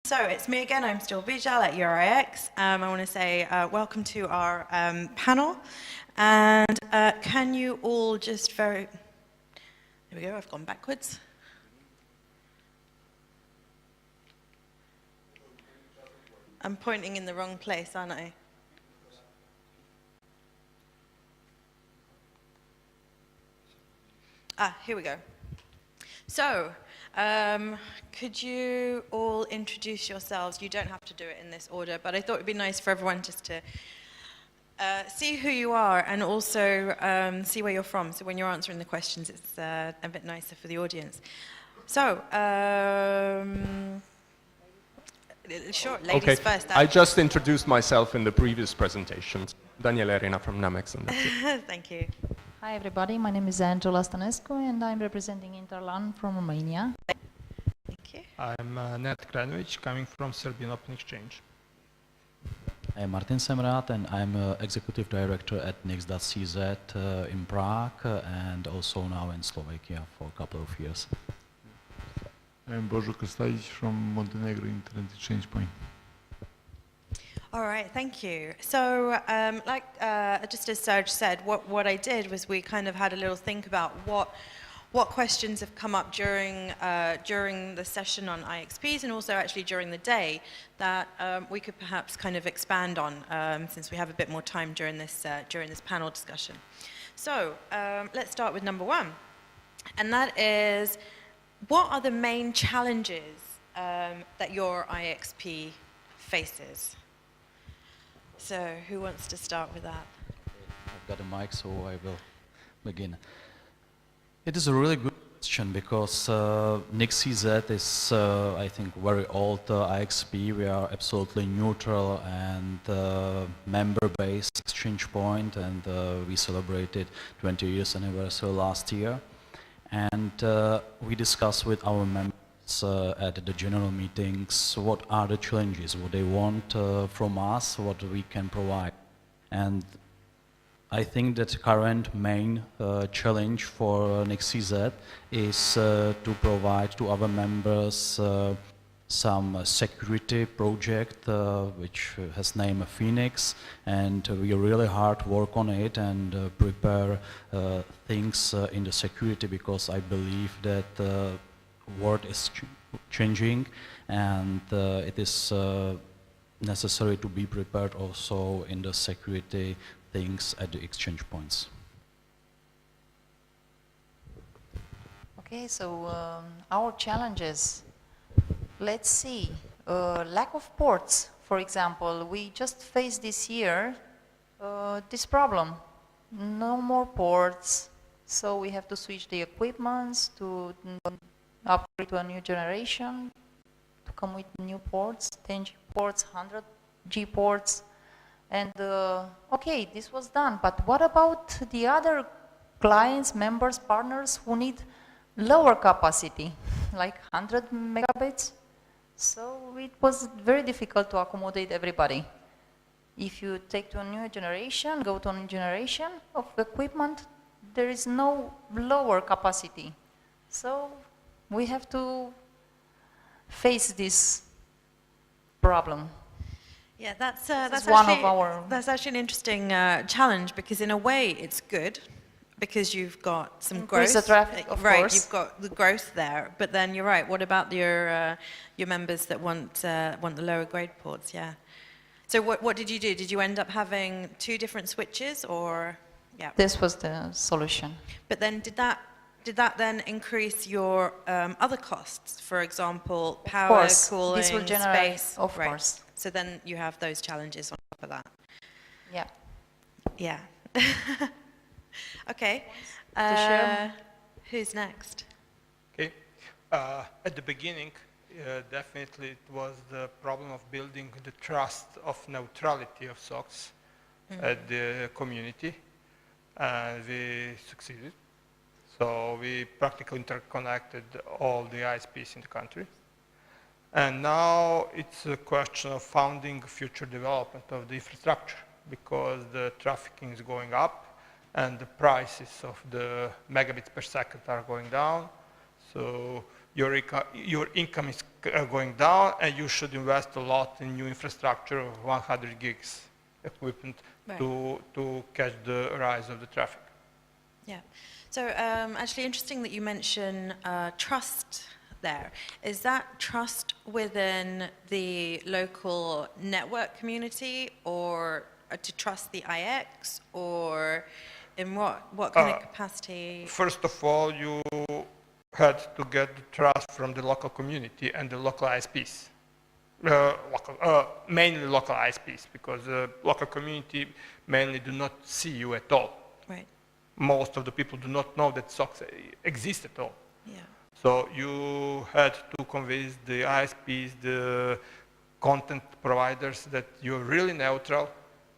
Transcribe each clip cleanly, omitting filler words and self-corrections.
So it's me again, I'm still Vijal at EURIX. I want to say welcome to our panel. And can you all just there we go, I've gone backwards. I'm pointing in the wrong place, aren't I? Here we go. So, could you all introduce yourselves? You don't have to do it in this order, but I thought it would be nice for everyone just to see who you are and also see where you're from. So when you're answering the questions, it's a bit nicer for the audience. So, sure, ladies first. I just introduced myself in the previous presentations. Daniel Erina from Namex. And that's it. Thank you. Hi everybody, my name is Angela Stănescu and I'm representing Interlan from Romania. Thank you. I'm Nenad Kranjnovic, coming from Serbian Open Exchange. I'm Martin Semrat and I'm Executive Director at NIXP.cz in Prague and also now in Slovakia for a couple of years. I'm Bozo Krstajic from Montenegro Internet Exchange Point. All right, thank you. So, just as Serge said, what I did was we kind of had a little think about what questions have come up during the session on IXPs and also actually during the day that we could perhaps kind of expand on since we have a bit more time during this panel discussion. So, let's start with number one, and that is, what are the main challenges that your IXP faces? So, who wants to start with that? I've got a mic, so I will begin. It is a really good question because NIXP.cz is, I think, very old IXP. We are absolutely neutral and member-based exchange point, and we celebrated 20 years anniversary last year. And we discussed with our members at the general meetings what are the challenges, what they want from us, what we can provide. And I think that current main challenge for NIXP.cz is to provide to our members some security project which has name Phoenix, and we really hard work on it and prepare things in the security, because I believe that world is changing and it is necessary to be prepared also in the security things at the exchange points. Okay, so our challenges, let's see, lack of ports, for example. We just faced this year this problem, no more ports, so we have to switch the equipments to upgrade to a new generation, to come with new ports, 10G ports, 100G ports, and okay, this was done, but what about the other clients, members, partners who need lower capacity, like 100 megabits? So it was very difficult to accommodate everybody. If you take to a new generation, go to a new generation of equipment, there is no lower capacity. So we have to face this problem. Yeah, that's actually an interesting challenge, because in a way it's good, because you've got some growth. The traffic, of course. You've got the growth there, but then you're right. What about your members that want the lower grade ports? Yeah. So what did you do? Did you end up having two different switches, or yeah? This was the solution. But then did that then increase your other costs? For example, power, cooling, this will generate, space. of course. So then you have those challenges on top of that. Yeah. Yeah. Okay. Who's next? Okay. At the beginning, definitely it was the problem of building the trust of neutrality of SOX at the community, and we succeeded. So we practically interconnected all the ISPs in the country. And now it's a question of funding future development of the infrastructure, because the trafficking is going up and the prices of the megabits per second are going down. So your income is going down, and you should invest a lot in new infrastructure of 100 gigs equipment Right. to catch the rise of the traffic. Yeah. So actually interesting that you mention trust there. Is that trust within the local network community, or to trust the IX, or in what kind of capacity? First of all, you had to get the trust from the local community and the local ISPs. Mainly local ISPs, because the local community mainly do not see you at all. Right. Most of the people do not know that SOX exists at all. Yeah. So you had to convince the ISPs, the content providers, that you're really neutral,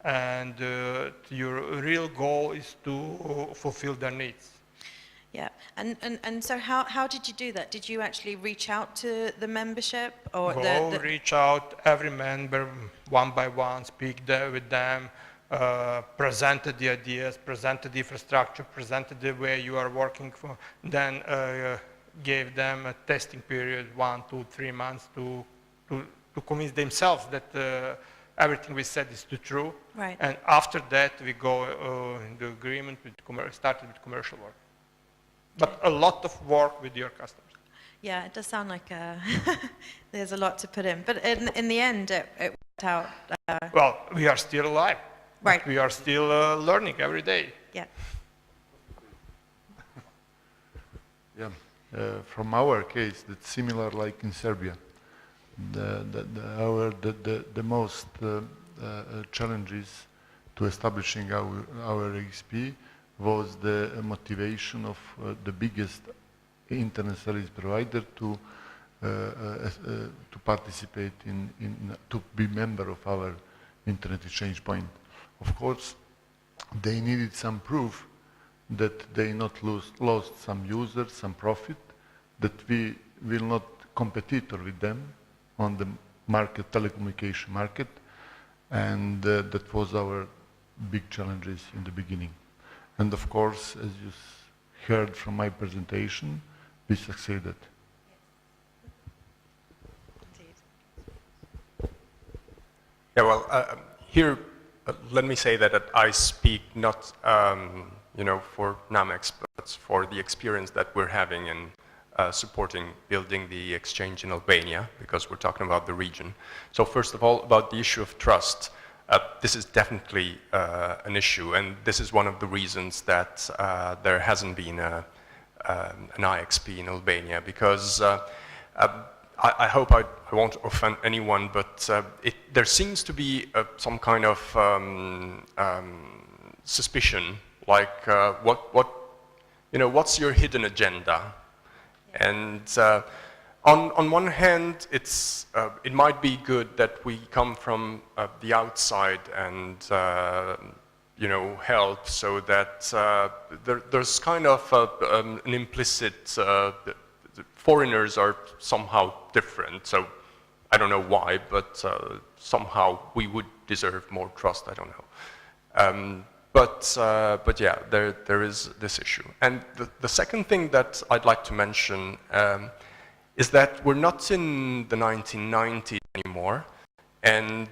and your real goal is to fulfill their needs. Yeah, and so how did you do that? Did you actually reach out to the membership, or Reach out every member one by one, speak with them, presented the ideas, presented the infrastructure, presented the way you are working for, then gave them a testing period, 1, 2, 3 months to convince themselves that everything we said is true. Right. And after that, we go in the agreement with started with commercial work. But a lot of work with your customers. Yeah, it does sound like there's a lot to put in, but in the end, it worked out. Well, we are still alive. Right. We are still learning every day. Yeah. Yeah, from our case, that's similar like in Serbia. The most challenges to establishing our IXP was the motivation of the biggest internet service provider to participate to be member of our internet exchange point. Of course, they needed some proof that they not lost some users, some profit, that we will not competitor with them on the market, telecommunication market, and that was our big challenges in the beginning. And of course, as you heard from my presentation, we succeeded. Yeah, well, here, let me say that I speak not, for NAMEX, but for the experience that we're having in supporting building the exchange in Albania, because we're talking about the region. So first of all, about the issue of trust. This is definitely an issue, and this is one of the reasons that there hasn't been an IXP in Albania, because I hope I won't offend anyone, but there seems to be some kind of suspicion, like what's your hidden agenda? And on one hand, it might be good that we come from the outside and help, so that there's kind of an implicit foreigners are somehow different. So I don't know why, but somehow we would deserve more trust. I don't know. But yeah, there is this issue. And the second thing that I'd like to mention is that we're not in the 1990s anymore, and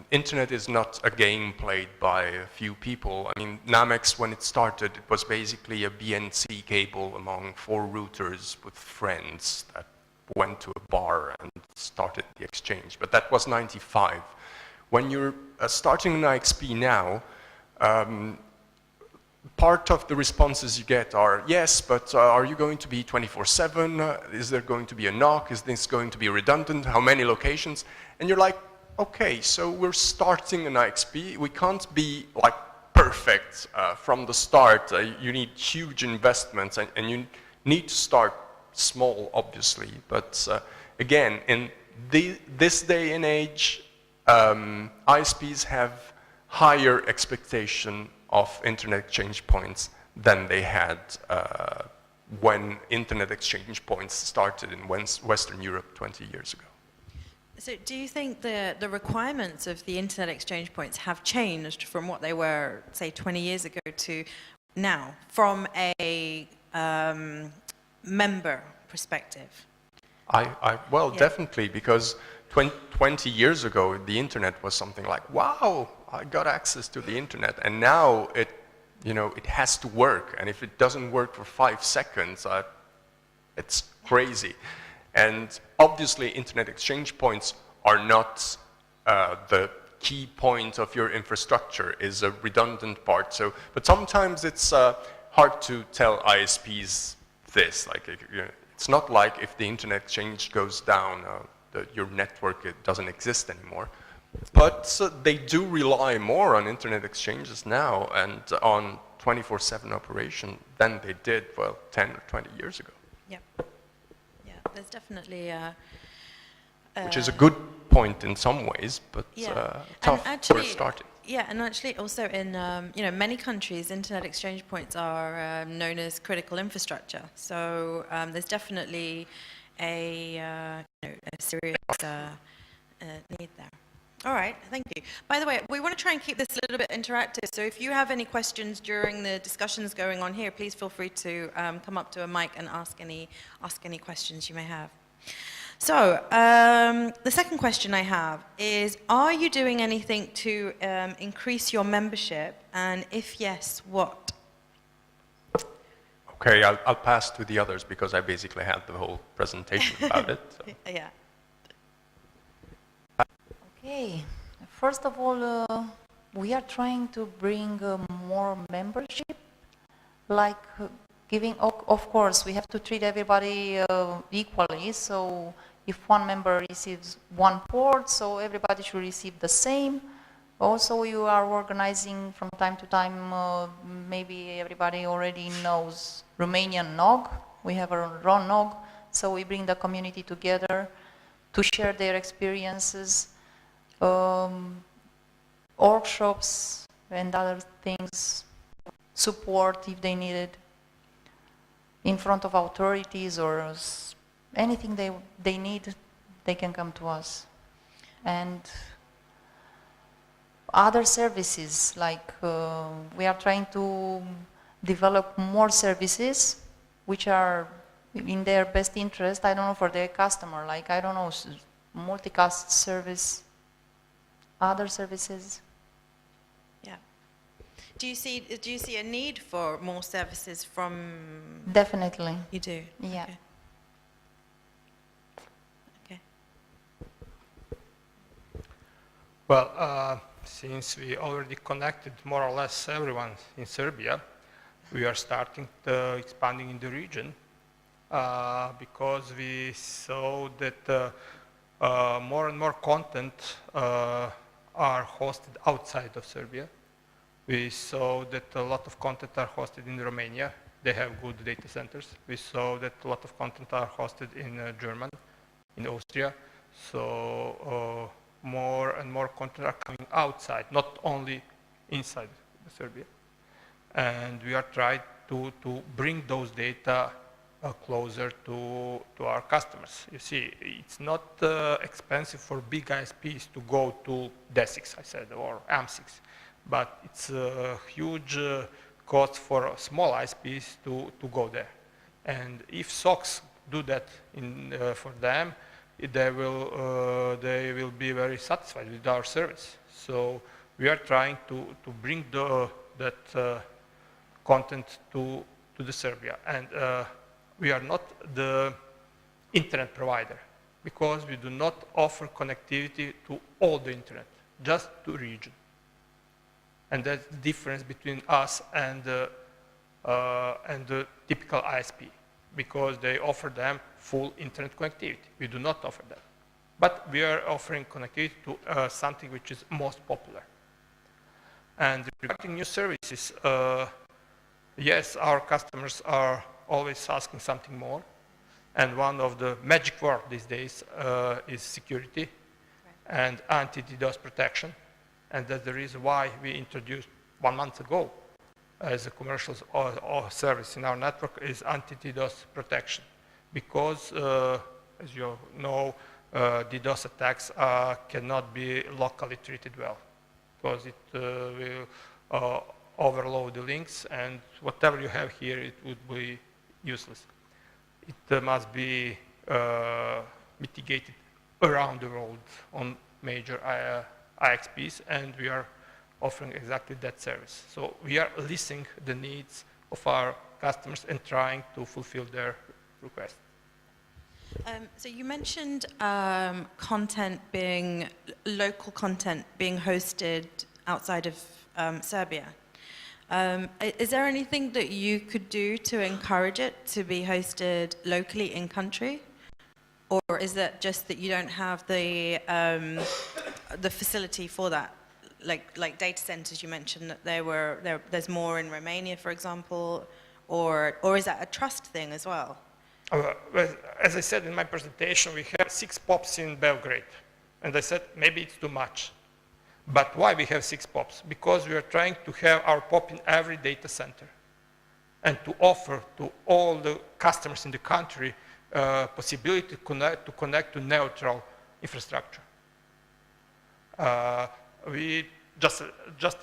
internet is not a game played by a few people. I mean, NAMEX, when it started, it was basically a BNC cable among 4 routers with friends that went to a bar and started the exchange. But that was 95. When you're starting an IXP now, part of the responses you get are, yes, but are you going to be 24/7? Is there going to be a NOC? Is this going to be redundant? How many locations? And you're like, okay, so we're starting an IXP. We can't be like perfect from the start. You need huge investments, and you need to start small, obviously. But again, in this day and age, ISPs have higher expectation of internet exchange points than they had when internet exchange points started in Western Europe 20 years ago. So do you think the requirements of the internet exchange points have changed from what they were, say, 20 years ago to now? From a member perspective? Well, Yeah. definitely, because 20 years ago, the internet was something like, wow, I got access to the internet. And now it, it has to work. And if it doesn't work for 5 seconds, it's crazy. And obviously, internet exchange points are not the key point of your infrastructure, is a redundant part. So, but sometimes it's hard to tell ISPs this. Like, it's not like if the internet exchange goes down, your network doesn't exist anymore. But they do rely more on internet exchanges now and on 24/7 operation than they did, well, 10 or 20 years ago. Yeah. Yeah, there's definitely Which is a good point in some ways, but tough for starting. Yeah, and actually also in many countries, internet exchange points are known as critical infrastructure. So there's definitely a serious need there. All right, thank you. By the way, we want to try and keep this a little bit interactive. So if you have any questions during the discussions going on here, please feel free to come up to a mic and ask any questions you may have. So, the second question I have is, are you doing anything to increase your membership? And if yes, what? Okay, I'll pass to the others because I basically had the whole presentation about it. So. Yeah. Okay, first of all, we are trying to bring more membership, like giving, of course, we have to treat everybody equally, so if one member receives one port, so everybody should receive the same. Also, you are organizing from time to time, maybe everybody already knows Romanian NOG, we have our own NOG, so we bring the community together to share their experiences, workshops and other things, support if they need it, in front of authorities or anything they need, they can come to us. And other services, like we are trying to develop more services which are in their best interest, I don't know, for their customer, like, I don't know, multicast service, other services. Yeah. Do you see a need for more services from? Definitely. You do. Yeah. Okay. Well, since we already connected more or less everyone in Serbia, we are starting expanding in the region because we saw that more and more content are hosted outside of Serbia. We saw that a lot of content are hosted in Romania. They have good data centers. We saw that a lot of content are hosted in Germany, in Austria. So more and more content are coming outside, not only inside Serbia. And we are trying to bring those data closer to our customers. You see, it's not expensive for big ISPs to go to DESIX, I said, or AM6, but it's a huge cost for small ISPs to go there. And if SOX do that for them, they will be very satisfied with our service. So we are trying to bring that content to the Serbia. And we are not the internet provider because we do not offer connectivity to all the internet, just to region. And that's the difference between us and the typical ISP, because they offer them full internet connectivity. We do not offer that. But we are offering connectivity to something which is most popular. And regarding new services, yes, our customers are always asking something more. And one of the magic words these days is security and anti-DDoS protection. And that's the reason why we introduced 1 month ago as a commercial service in our network is anti-DDoS protection. Because, as you know, DDoS attacks cannot be locally treated well, because it will overload the links, and whatever you have here, it would be useless. it must be mitigated around the world on major IXPs, and we are offering exactly that service. So we are listening the needs of our customers and trying to fulfill their requests. So you mentioned local content being hosted outside of Serbia. Is there anything that you could do to encourage it to be hosted locally in country? Or is it just that you don't have the facility for that? Like data centers, you mentioned that there's more in Romania, for example, or is that a trust thing as well? As I said in my presentation, we have 6 POPs in Belgrade. And I said, maybe it's too much. But why we have 6 POPs? Because we are trying to have our POP in every data center and to offer to all the customers in the country possibility to connect to neutral infrastructure. We just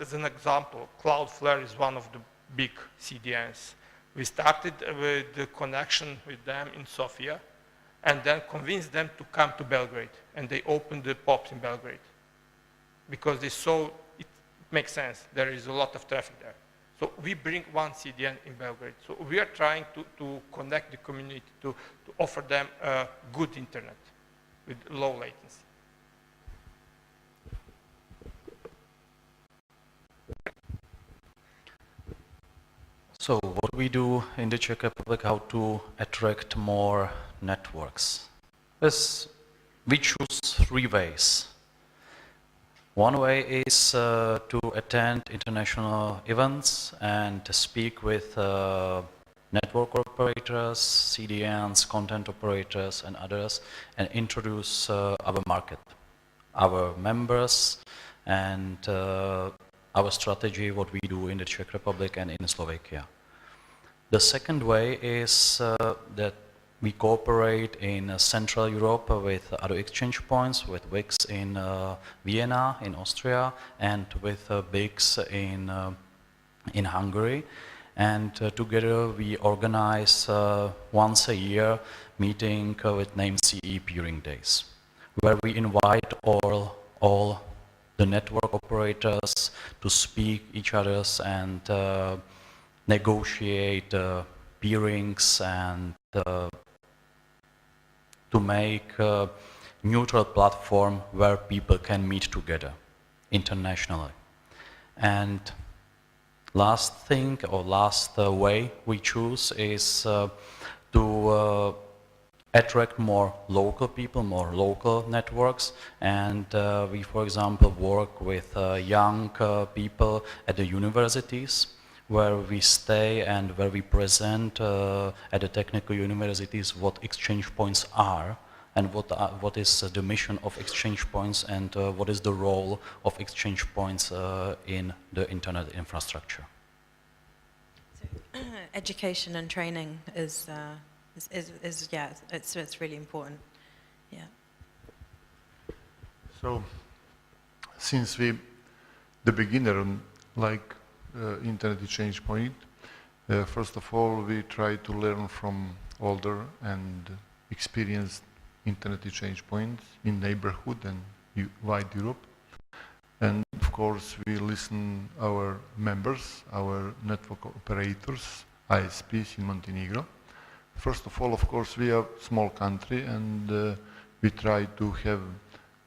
as an example, Cloudflare is one of the big CDNs. We started with the connection with them in Sofia and then convinced them to come to Belgrade, and they opened the POPs in Belgrade because they saw it makes sense. There is a lot of traffic there. So we bring one CDN in Belgrade. So we are trying to connect the community, to offer them good internet with low latency. So what we do in the Czech Republic, how to attract more networks? Is we choose 3 ways. One way is to attend international events and to speak with network operators, CDNs, content operators and others, and introduce our market, our members, and our strategy, what we do in the Czech Republic and in Slovakia. The second way is that we cooperate in Central Europe with other exchange points, with WIX in Vienna, in Austria, and with BIX in Hungary. And together we organize once a year meeting with named CE peering days, where we invite all the network operators to speak each others and negotiate peerings and to make a neutral platform where people can meet together internationally. And last thing, or last way we choose is to attract more local people, more local networks, and we, for example, work with young people at the universities, where we stay and where we present at the technical universities what exchange points are and what is the mission of exchange points and what is the role of exchange points in the internet infrastructure. So, education and training is yeah, it's really important. Yeah. So, since the beginner, like internet exchange point, first of all, we try to learn from older and experienced internet exchange points in neighborhood and wide Europe. And of course, we listen our members, our network operators, ISPs in Montenegro. First of all, of course, we are a small country and we try to have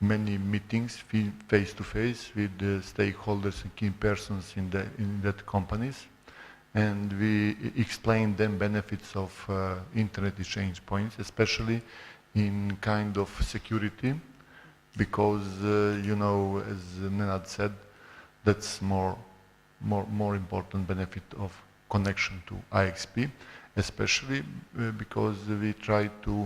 many meetings face-to-face with the stakeholders and key persons in that companies. And we explain them benefits of internet exchange points, especially in kind of security, because, you know, as Nenad said, that's more important benefit of connection to IXP, especially because we try to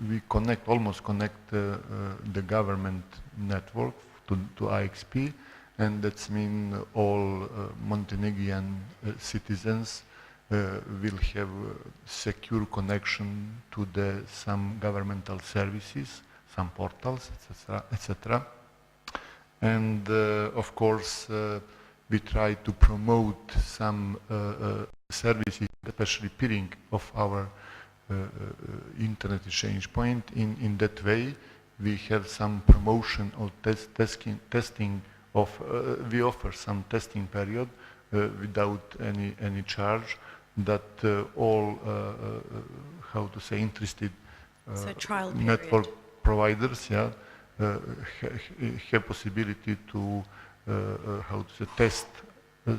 we almost connect the government network to IXP, and that's mean all Montenegrin citizens will have secure connection to some governmental services, some portals, etc. And of course, we try to promote some services that especially peering of our internet exchange point. In that way, we have some promotion or testing of, we offer some testing period without any charge that all, how to say, interested So trial network period. providers, yeah, have possibility to, how to say, test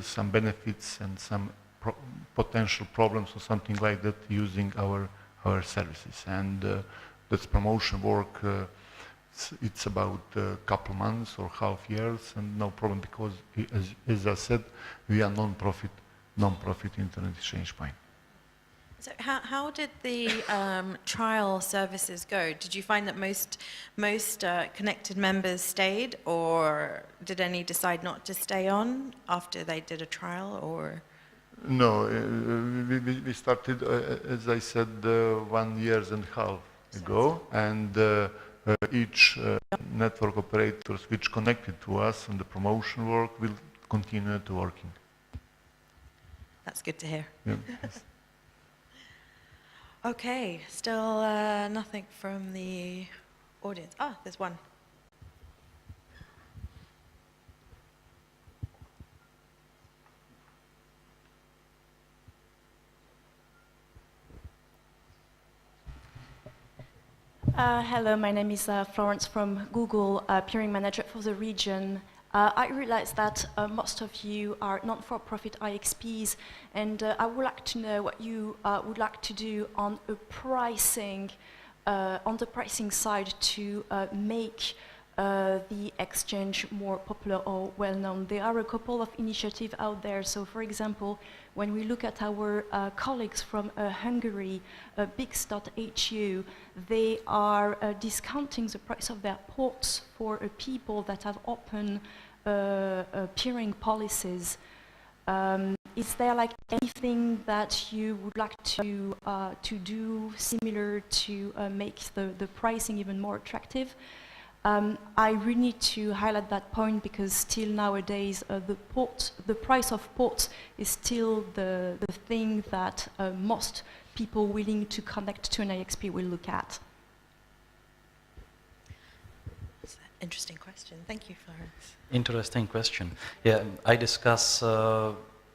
some benefits and some potential problems or something like that using our services. And that's promotion work. It's about a couple months or half years, and no problem, because as I said, we are non-profit internet exchange point. So how did the trial services go? Did you find that most connected members stayed, or did any decide not to stay on after they did a trial, or? No, we started, as I said, 1.5 years ago, and each network operators which connected to us and the promotion work will continue to working. That's good to hear. Yeah. Okay, still nothing from the audience. Ah, there's one. Hello, my name is Florence from Google, peering manager for the region. I realize that most of you are not-for-profit IXPs, and I would like to know what you would like to do on the pricing side to make the exchange more popular or well-known. There are a couple of initiatives out there. So, for example, when we look at our colleagues from Hungary, Bix.hu, they are discounting the price of their ports for people that have open peering policies. Is there like anything that you would like to do similar to make the pricing even more attractive? I really need to highlight that point because still nowadays the price of ports is still the thing that most people willing to connect to an IXP will look at. That's an interesting question. Thank you, Florence. Interesting question. Yeah, I discuss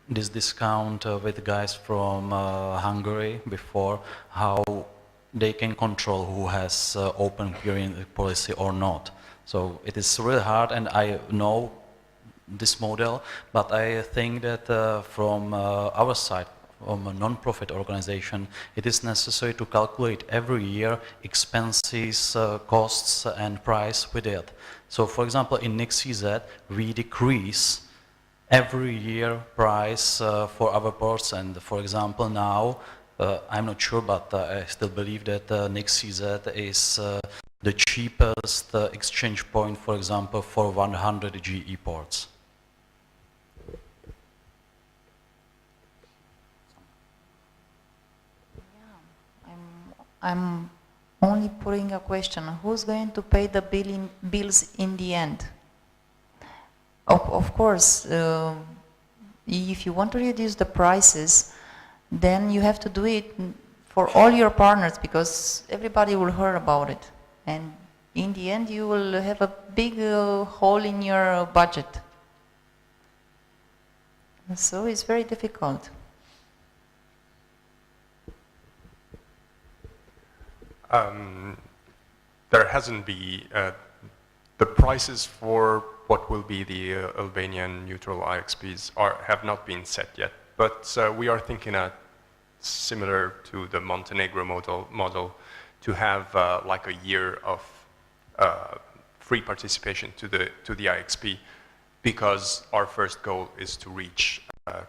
this discount with guys from Hungary before, how they can control who has open peering policy or not. So it is really hard, and I know this model, but I think that from our side, from a non-profit organization, it is necessary to calculate every year expenses, costs, and price with it. So, for example, in NCC, we decrease every year price for our ports, and for example, now I'm not sure, but I still believe that NCC is the cheapest exchange point, for example, for 100 GE ports. I'm only putting a question. Who's going to pay the bills in the end? Of course, if you want to reduce the prices, then you have to do it for all your partners, because everybody will hear about it. And in the end, you will have a big hole in your budget. So it's very difficult. There hasn't been the prices for what will be the Albanian neutral IXPs have not been set yet, but we are thinking similar to the Montenegro model to have like a year of free participation to the IXP, because our first goal is to reach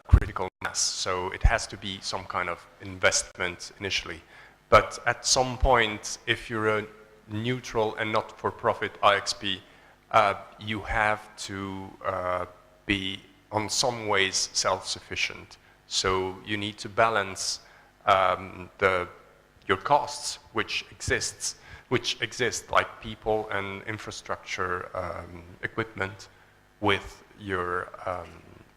critical mass. So it has to be some kind of investment initially. But at some point, if you're a neutral and not-for-profit IXP, you have to be, on some ways, self-sufficient. So you need to balance your costs, which exist like people and infrastructure, equipment, with your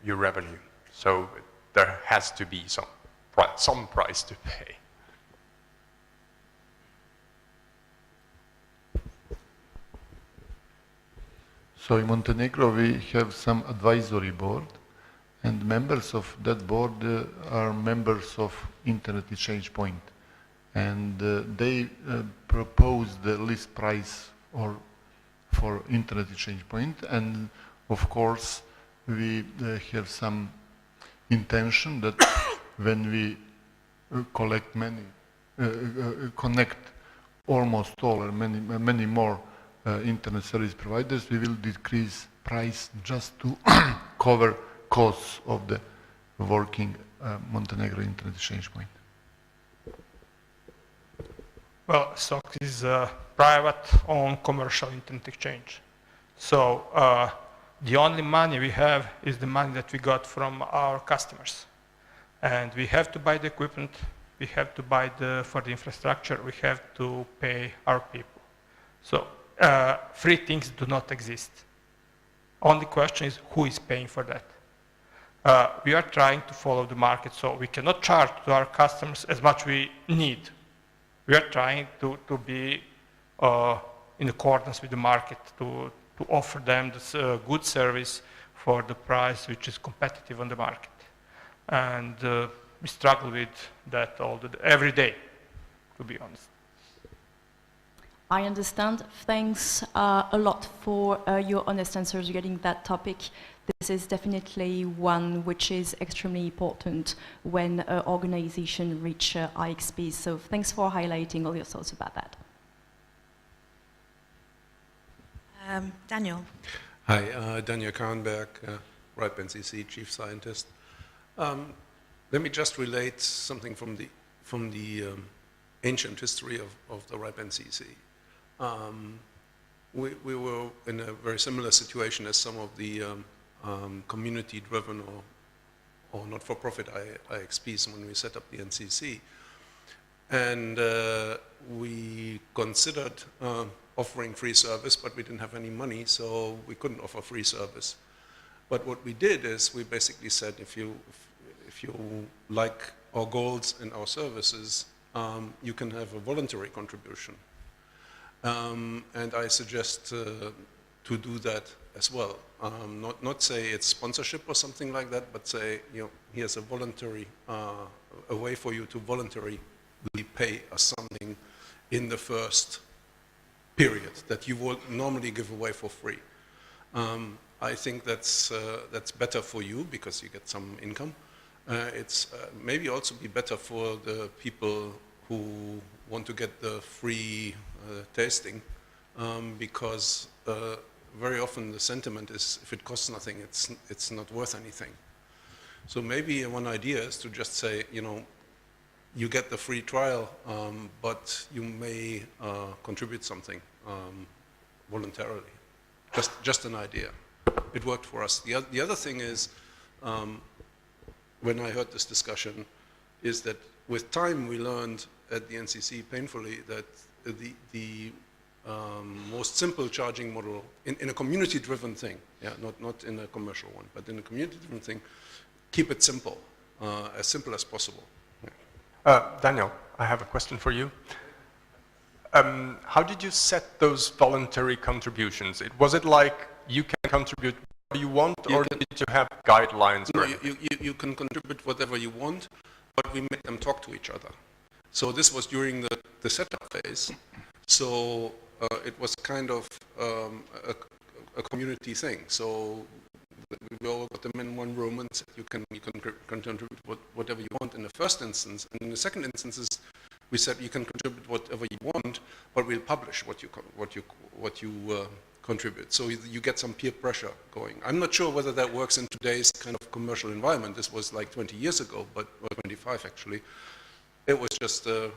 revenue. So there has to be some some price to pay. So in Montenegro we have some advisory board, and members of that board are members of Internet Exchange Point, and they propose the list price for Internet Exchange Point, and of course we have some intention that when we connect almost all or many more internet service providers, we will decrease price just to cover costs of the working Montenegro Internet Exchange Point. Well, SOX is a private-owned commercial internet exchange. So the only money we have is the money that we got from our customers. And we have to buy the equipment, we have to buy for the infrastructure, we have to pay our people. So free things do not exist. Only question is who is paying for that. We are trying to follow the market, so we cannot charge to our customers as much we need. We are trying to be in accordance with the market, to offer them this good service for the price which is competitive on the market. And we struggle with that every day, to be honest. I understand. Thanks a lot for your honest answers regarding that topic. This is definitely one which is extremely important when organizations reach IXP. So thanks for highlighting all your thoughts about that. Daniel. Hi, Daniel Kahnberg, RIPE NCC Chief Scientist. Let me just relate something from the ancient history of the RIPE NCC. We were in a very similar situation as some of the community-driven or not-for-profit IXPs when we set up the NCC. And we considered offering free service, but we didn't have any money, so we couldn't offer free service. But what we did is we basically said, if you like our goals and our services, you can have a voluntary contribution. And I suggest to do that as well. Not say it's sponsorship or something like that, but say, here's a voluntary, a way for you to voluntarily pay us something in the first period that you would normally give away for free. I think that's better for you because you get some income. It's maybe also be better for the people who want to get the free tasting because very often the sentiment is if it costs nothing, it's not worth anything. So maybe one idea is to just say, you get the free trial, but you may contribute something voluntarily. Just an idea. It worked for us. The other thing is, when I heard this discussion, is that with time we learned at the NCC painfully that the most simple charging model in a community-driven thing, not in a commercial one, but in a community-driven thing, keep it simple as possible. Daniel, I have a question for you. How did you set those voluntary contributions? Was it like you can contribute what you want, or did you have guidelines? No, you can contribute whatever you want, but we make them talk to each other. So this was during the setup phase. So it was kind of a community thing. So we all got them in one room and said you can contribute whatever you want in the first instance. And in the second instances, we said you can contribute whatever you want, but we'll publish what you contribute. So you get some peer pressure going. I'm not sure whether that works in today's kind of commercial environment. This was like 20 years ago, or 25 actually. It was just a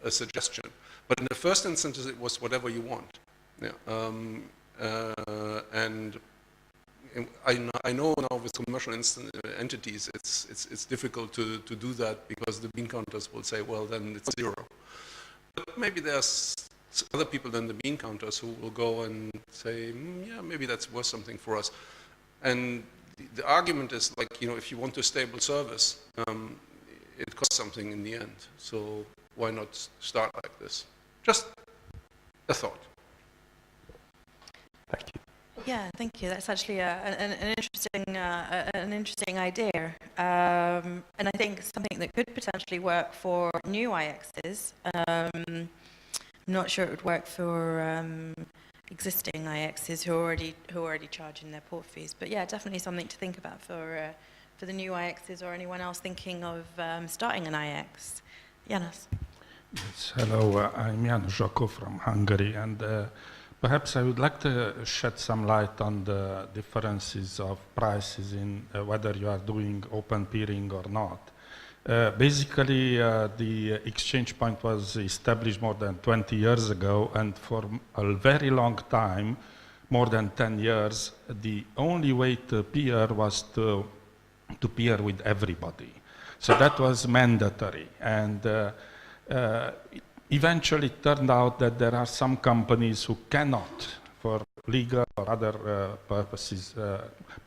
suggestion. But in the first instance, it was whatever you want. Yeah. And I know now with commercial entities, it's difficult to do that because the bean counters will say, well, then it's 0. But maybe there's other people than the bean counters who will go and say, yeah, maybe that's worth something for us. And the argument is like, if you want a stable service, it costs something in the end. So why not start like this? Just a thought. Thank you. Yeah, thank you. That's actually an interesting idea, and I think something that could potentially work for new IXs. I'm not sure it would work for existing IXs who are already charging their port fees. But yeah, definitely something to think about for the new IXs or anyone else thinking of starting an IX. Janos. Yes, hello, I'm Jan Zsako from Hungary, and perhaps I would like to shed some light on the differences of prices in whether you are doing open peering or not. Basically, the exchange point was established more than 20 years ago, and for a very long time, more than 10 years, the only way to peer was to peer with everybody. So that was mandatory, and eventually it turned out that there are some companies who cannot, for legal or other purposes,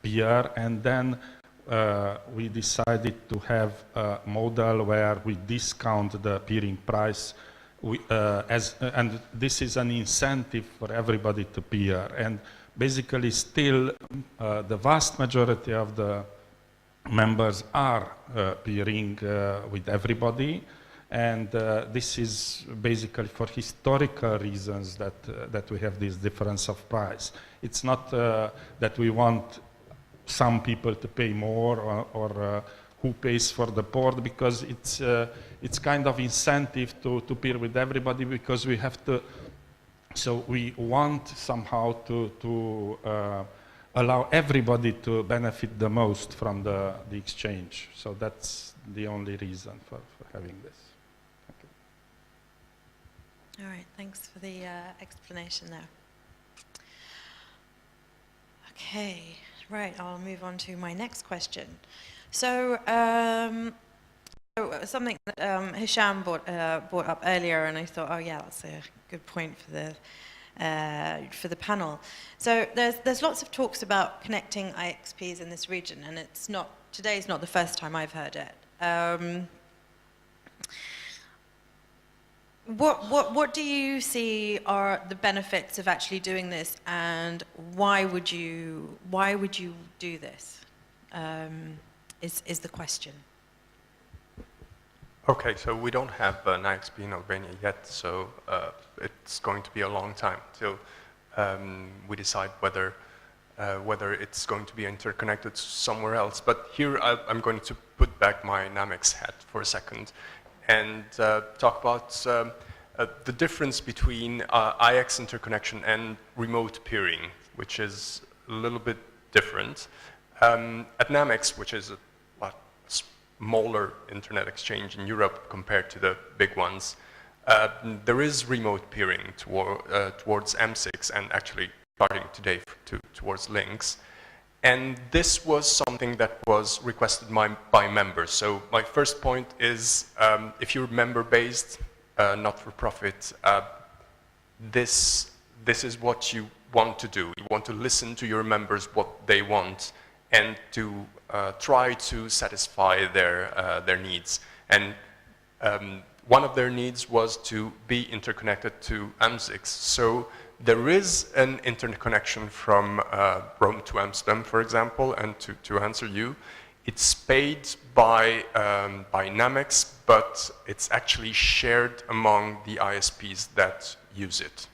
peer, and then we decided to have a model where we discount the peering price, and this is an incentive for everybody to peer. And basically still the vast majority of the members are peering with everybody, and this is basically for historical reasons that we have this difference of price. It's not that we want some people to pay more or who pays for the port, because it's kind of incentive to peer with everybody, because we have to, so we want somehow to allow everybody to benefit the most from the exchange. So that's the only reason for having this. Thank you. All right, thanks for the explanation there. Okay, right, I'll move on to my next question. So, something that Hisham brought up earlier, and I thought, oh yeah, that's a good point for the panel. So there's lots of talks about connecting IXPs in this region, and today's not the first time I've heard it. What do you see are the benefits of actually doing this, and why would you do this? Is the question. Okay, so we don't have an IXP in Albania yet, so it's going to be a long time till we decide whether it's going to be interconnected somewhere else. But here I'm going to put back my Namex hat for a second and talk about the difference between IX interconnection and remote peering, which is a little bit different. At Namex, which is a smaller internet exchange in Europe compared to the big ones, there is remote peering towards M6 and actually starting today towards links. And this was something that was requested by members. So my first point is, if you're member-based, not-for-profit, this is what you want to do. You want to listen to your members, what they want, and to try to satisfy their needs. And one of their needs was to be interconnected to M6. So there is an interconnection from Rome to Amsterdam, for example, and to answer you, it's paid by Namex, but it's actually shared among the ISPs that use it.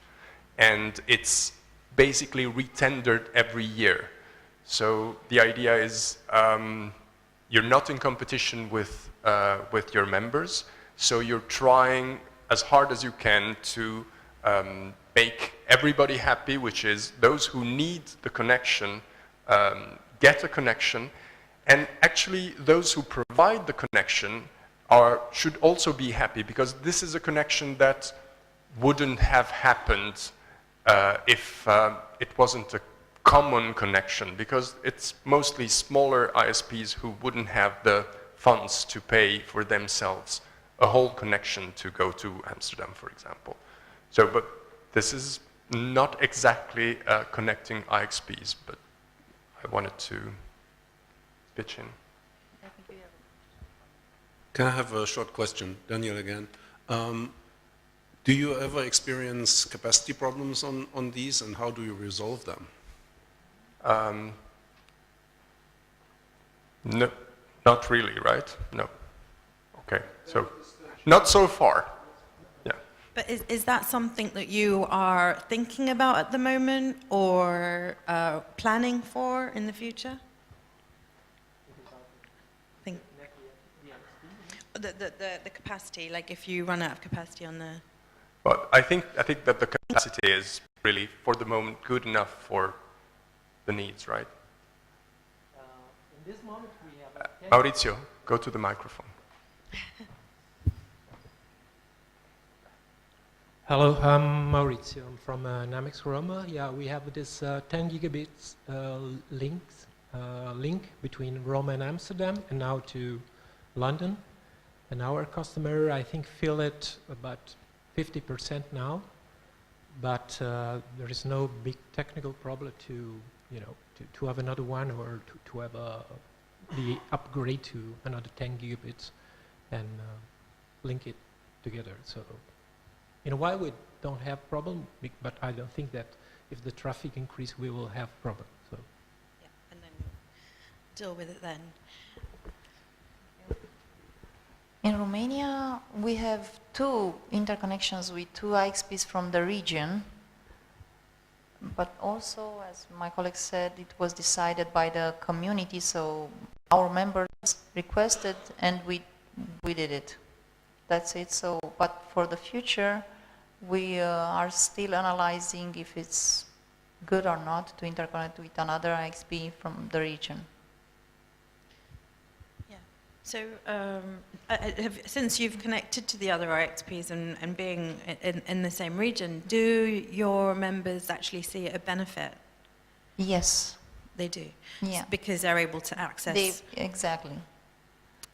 And it's basically retendered every year. So the idea is you're not in competition with your members, so you're trying as hard as you can to make everybody happy, which is those who need the connection get a connection, and actually those who provide the connection should also be happy, because this is a connection that wouldn't have happened if it wasn't a common connection, because it's mostly smaller ISPs who wouldn't have the funds to pay for themselves a whole connection to go to Amsterdam, for example. So, but this is not exactly connecting IXPs, but I wanted to pitch in. Can I have a short question? Daniel again. Do you ever experience capacity problems on these, and how do you resolve them? No, not really, right? No. Okay, so not so far. Yeah. But is that something that you are thinking about at the moment or planning for in the future? Think the capacity, like if you run out of capacity on the... But I think that the capacity is really, for the moment, good enough for the needs, right? In this moment we have... Maurizio, go to the microphone. Hello, I'm Maurizio. I'm from NAMIX Roma. Yeah, we have this 10 gigabits link between Roma and Amsterdam and now to London. And our customer, I think, feel it about 50% now. But there is no big technical problem to, you know, to have another one or to have the upgrade to another 10 gigabits and link it together. So in a while we don't have problem, but I don't think that if the traffic increase we will have problem. So Yeah, and then deal with it then. In Romania, we have 2 interconnections with 2 IXPs from the region, but also, as my colleague said, it was decided by the community, so our members requested and we did it. That's it. So, but for the future, we are still analyzing if it's good or not to interconnect with another IXP from the region. Yeah. So since you've connected to the other IXPs and being in the same region, do your members actually see a benefit? Yes. They do? Yeah. Because they're able to access Exactly.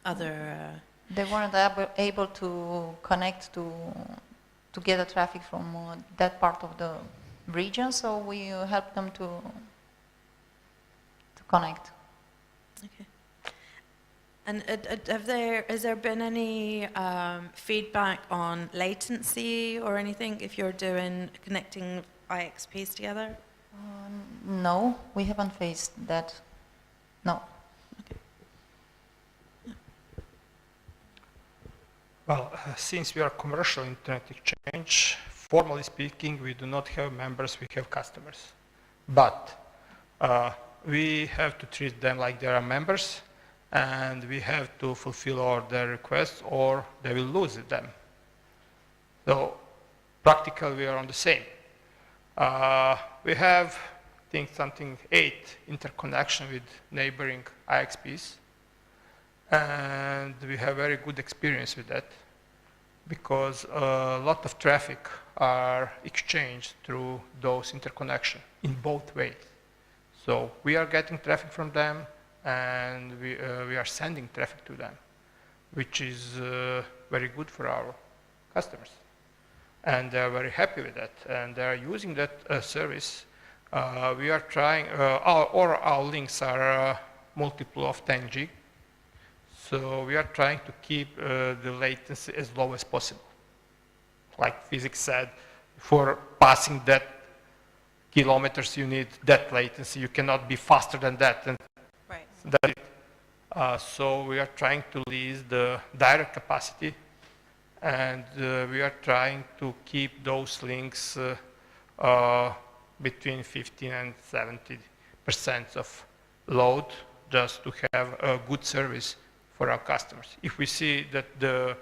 other... They weren't able to connect to get the traffic from that part of the region, so we helped them to connect. Okay. And has there been any feedback on latency or anything if you're connecting IXPs together? No, we haven't faced that. No. Well, since we are commercial internet exchange, formally speaking, we do not have members, we have customers. But we have to treat them like they are members, and we have to fulfill all their requests or they will lose them. So practically we are on the same. We have, I think, 8 interconnection with neighboring IXPs. And we have very good experience with that because a lot of traffic are exchanged through those interconnections in both ways. So we are getting traffic from them and we are sending traffic to them, which is very good for our customers. And they are very happy with that and they are using that service. We are trying, our links are multiple of 10 gig. So we are trying to keep the latency as low as possible. Like physics said, for passing that kilometers, you need that latency. You cannot be faster than that. And Right. that's it. So we are trying to lease the direct capacity, and we are trying to keep those links between 15 and 70% of load, just to have a good service for our customers. If we see that the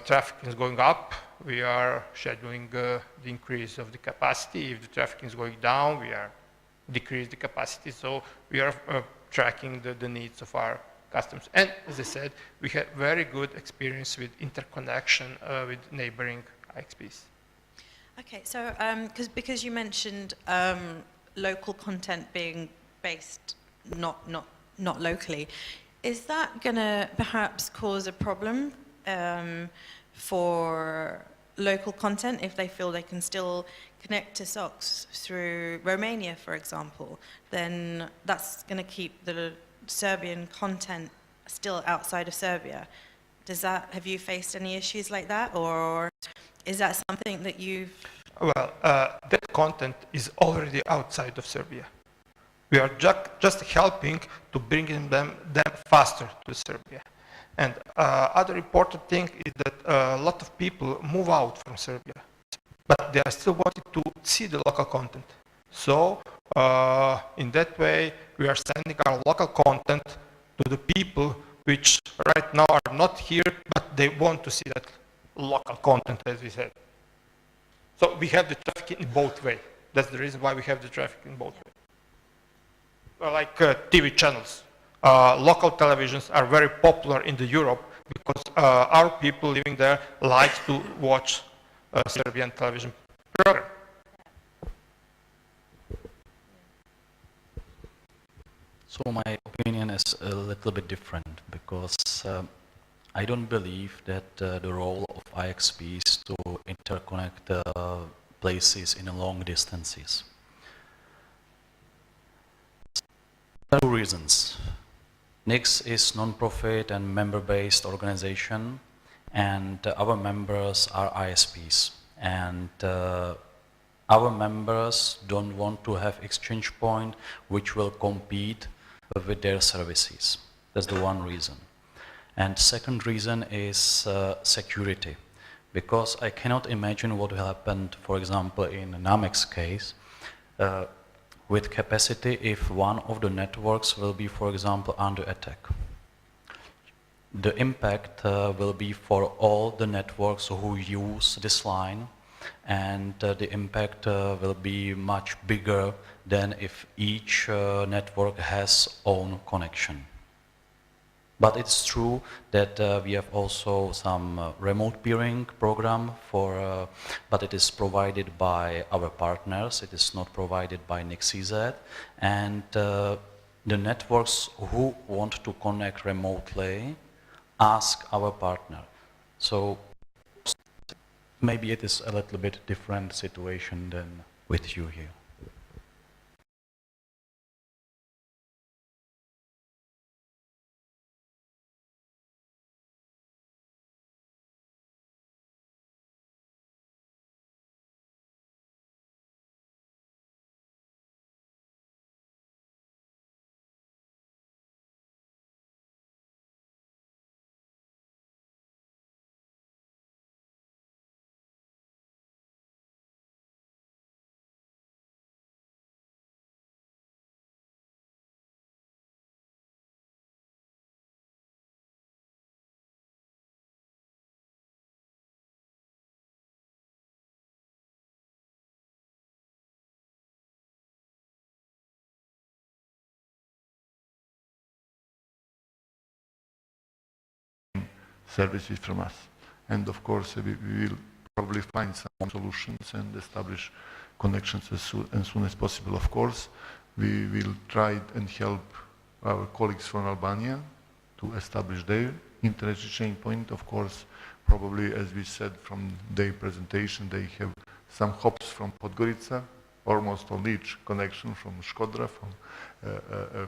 traffic is going up, we are scheduling the increase of the capacity. If the traffic is going down, we are decrease the capacity. So we are tracking the needs of our customers. And as I said, we had very good experience with interconnection with neighboring IXPs. Okay, so because you mentioned local content being based not locally, is that going to perhaps cause a problem for local content if they feel they can still connect to SOX through Romania, for example? Then that's going to keep the Serbian content still outside of Serbia. Have you faced any issues like that, or is that something that you've... Well, that content is already outside of Serbia. We are just helping to bring them faster to Serbia. And other important thing is that a lot of people move out from Serbia, but they are still wanting to see the local content. So in that way, we are sending our local content to the people which right now are not here, but they want to see that local content, as we said. So we have the traffic in both ways. That's the reason why we have the traffic in both ways. Like TV channels. Local televisions are very popular in the Europe because our people living there like to watch Serbian television program. So my opinion is a little bit different because I don't believe that the role of IXP is to interconnect places in long distances. There are two reasons. NIX is non-profit and member-based organization, and our members are ISPs. And our members don't want to have exchange point which will compete with their services. That's the one reason. And second reason is security. Because I cannot imagine what happened, for example, in Namex's case, with capacity if one of the networks will be, for example, under attack. The impact will be for all the networks who use this line, and the impact will be much bigger than if each network has own connection. But it's true that we have also some remote peering program for, but it is provided by our partners. It is not provided by NIXCZ. And the networks who want to connect remotely ask our partner. So maybe it is a little bit different situation than with you here. Services from us. And of course, we will probably find some solutions and establish connections as soon as possible. Of course, we will try and help our colleagues from Albania to establish their internet exchange point. Of course, probably, as we said from their presentation, they have some hops from Podgorica, almost on each connection from Shkodra, from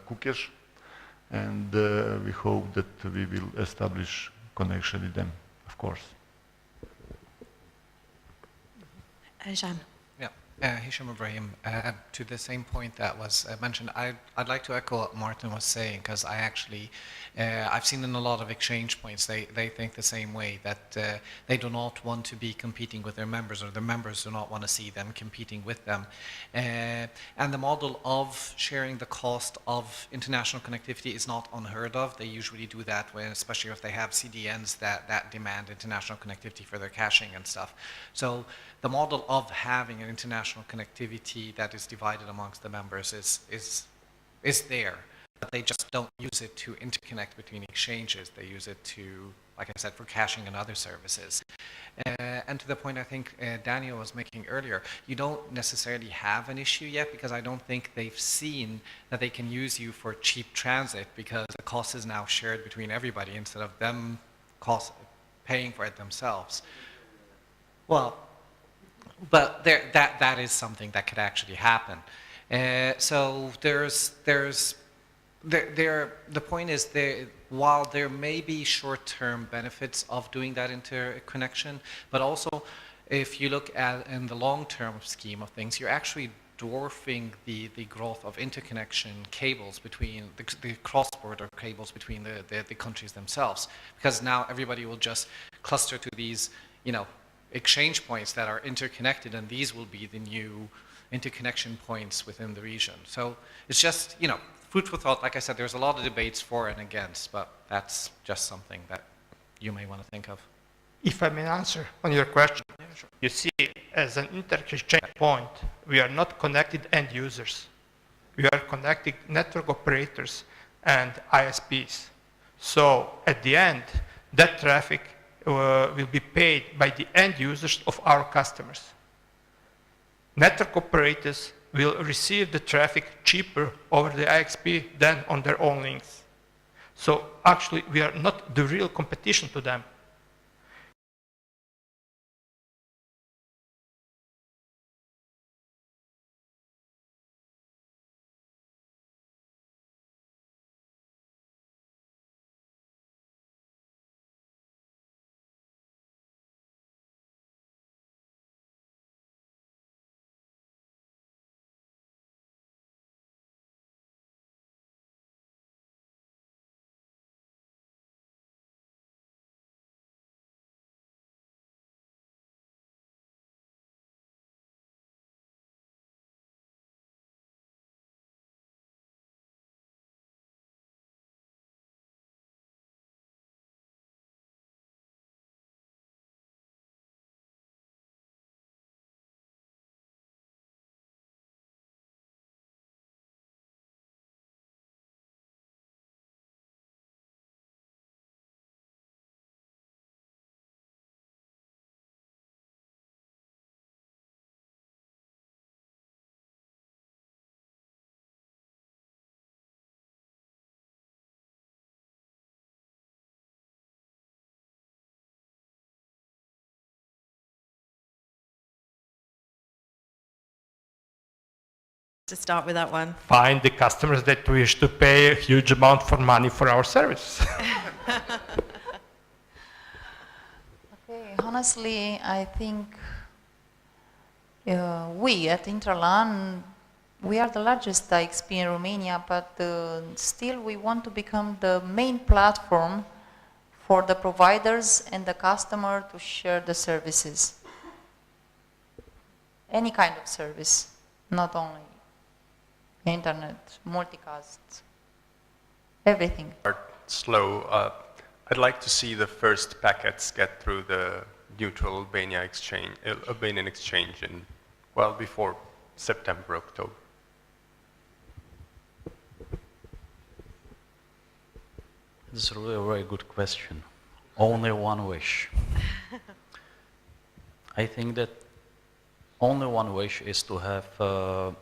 Kukes. And we hope that we will establish connection with them, of course. Jean. Hisham Ibrahim, to the same point that was mentioned, I'd like to echo what Martin was saying, because I actually, I've seen in a lot of exchange points, they think the same way, that they do not want to be competing with their members, or their members do not want to see them competing with them. And the model of sharing the cost of international connectivity is not unheard of. They usually do that when, especially if they have CDNs that demand international connectivity for their caching and stuff. So the model of having an international connectivity that is divided amongst the members is there, but they just don't use it to interconnect between exchanges. They use it to, like I said, for caching and other services. And to the point I think Daniel was making earlier, you don't necessarily have an issue yet, because I don't think they've seen that they can use you for cheap transit, because the cost is now shared between everybody instead of them paying for it themselves. Well, but that is something that could actually happen. So there's The point is, while there may be short-term benefits of doing that interconnection, but also if you look at in the long-term scheme of things, you're actually dwarfing the growth of interconnection cables between the cross-border cables between the countries themselves, because now everybody will just cluster to these, exchange points that are interconnected, and these will be the new interconnection points within the region. So it's just, food for thought. Like I said, there's a lot of debates for and against, but that's just something that you may want to think of. If I may answer on your question, Yeah, sure. you see, as an interchange point, we are not connected end users. We are connecting network operators and ISPs. So at the end, that traffic will be paid by the end users of our customers. Network operators will receive the traffic cheaper over the IXP than on their own links. So actually, we are not the real competition to them. To start with that one. Find the customers that wish to pay a huge amount for money for our services. Okay, honestly, I think we at Intralan, we are the largest IXP in Romania, but still we want to become the main platform for the providers and the customer to share the services. Any kind of service, not only internet, multicast, everything. Slow. I'd like to see the first packets get through the neutral Albanian exchange in, well, before September, October. This is really a very good question. Only one wish. I think that only one wish is to have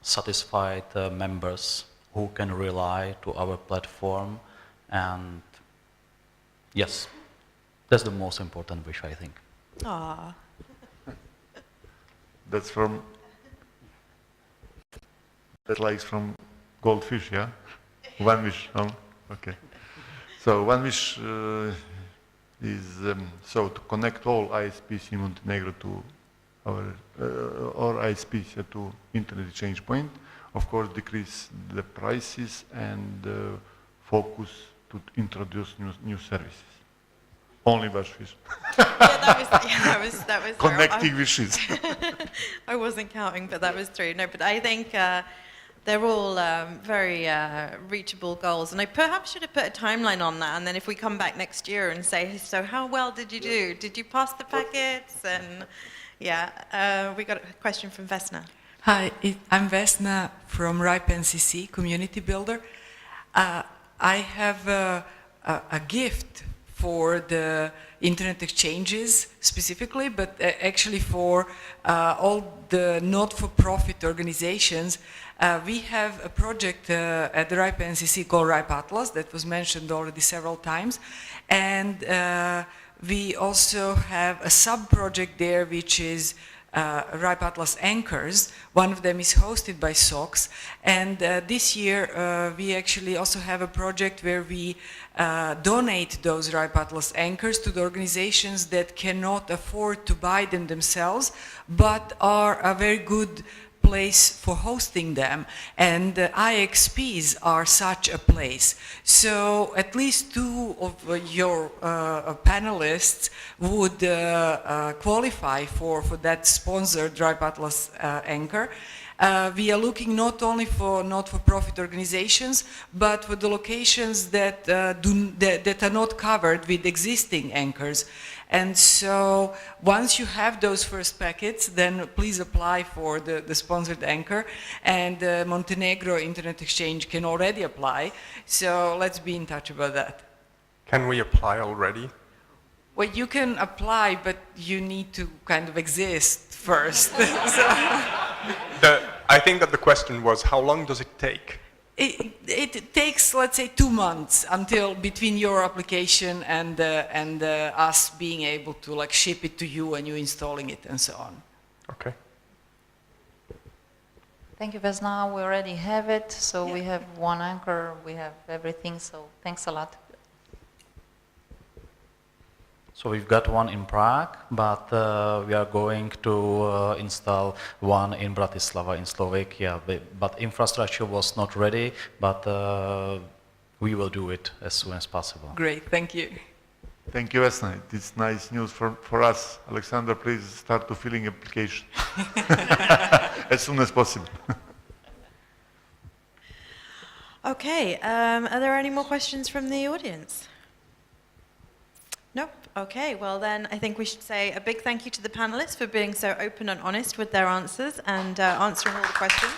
satisfied members who can rely to our platform, and yes, that's the most important wish, I think. Aww. That's from, that likes from Goldfish, yeah? One wish, okay. So one wish is so to connect all ISPs in Montenegro to our or ISPs to internet exchange point. Of course, decrease the prices and focus to introduce new services. Only wish. That was Connecting wishes. I wasn't counting, but that was true. No, but I think they're all very reachable goals, and I perhaps should have put a timeline on that. And then if we come back next year and say, so how well did you do? Did you pass the packets? And yeah, we got a question from Vesna. Hi, I'm Vesna from RIPE NCC, Community Builder. I have a gift for the internet exchanges specifically, but actually for all the not-for-profit organizations. We have a project at the RIPE NCC called RIPE Atlas that was mentioned already several times, and we also have a sub-project there which is RIPE Atlas anchors. One of them is hosted by SOX, and this year we actually also have a project where we donate those RIPE Atlas anchors to the organizations that cannot afford to buy them themselves, but are a very good place for hosting them, and IXPs are such a place. So at least 2 of your panelists would qualify for that sponsored RIPE Atlas anchor. We are looking not only for not-for-profit organizations, but for the locations that are not covered with existing anchors. And so once you have those first packets, then please apply for the sponsored anchor. And Montenegro Internet Exchange can already apply. So let's be in touch about that. Can we apply already? Well, you can apply, but you need to kind of exist first. I think that the question was, how long does it take? It takes, let's say, 2 months until between your application and us being able to like ship it to you and you installing it and so on. Okay. Thank you, Vesna. We already have it, so we have 1 anchor, we have everything, so thanks a lot. So we've got one in Prague, but we are going to install one in Bratislava in Slovakia. But infrastructure was not ready, but we will do it as soon as possible. Great, thank you. Thank you, Vesna. It's nice news for us. Alexander, please start to filling application as soon as possible. Okay, are there any more questions from the audience? Nope. Okay, well then I think we should say a big thank you to the panelists for being so open and honest with their answers and answering all the questions.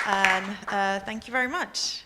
And thank you very much.